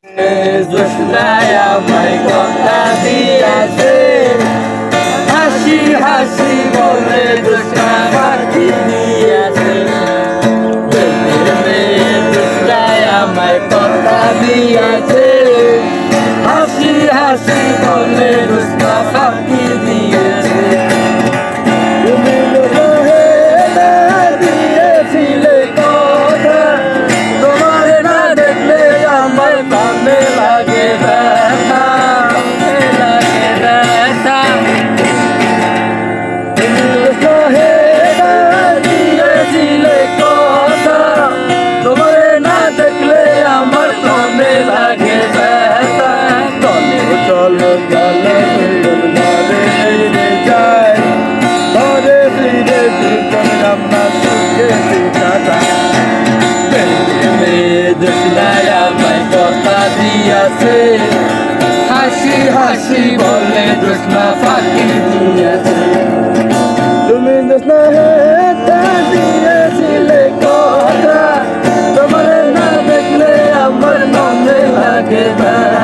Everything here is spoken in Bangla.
জোসনায় আমায় কথা দিয়াছে, হাসি হাসি বলে জোসনা ফাঁকি দিয়াছে। প্রেমের মেয়ে জোসনায় আমায় কথা দিয়াছে, হাসি হাসি বলে জোসনা ফাঁকি দিয়েছে। তুমি দিয়েছিলে কথা, তোমার না দেখলে আমার প্রাণে লাগে ব্যথা, লাগে ব্যথা। দিয়েছিলে কথা, তোমার না দেখলে আমার প্রাণে লাগে ব্যথা। চলো চলো চলো ঘরে যাই, ঘরে ফিরে দুজন আমরা সুখে কাটাই। জোসনায় আমায় কথা দিয়াছে, হাসি হাসি বলে জোসনা ফাঁকি দিয়েছে। তুমি জোসনা দিয়েছিলে কথা, তোমার না দেখলে আমার মনে লাগে ব্যথা।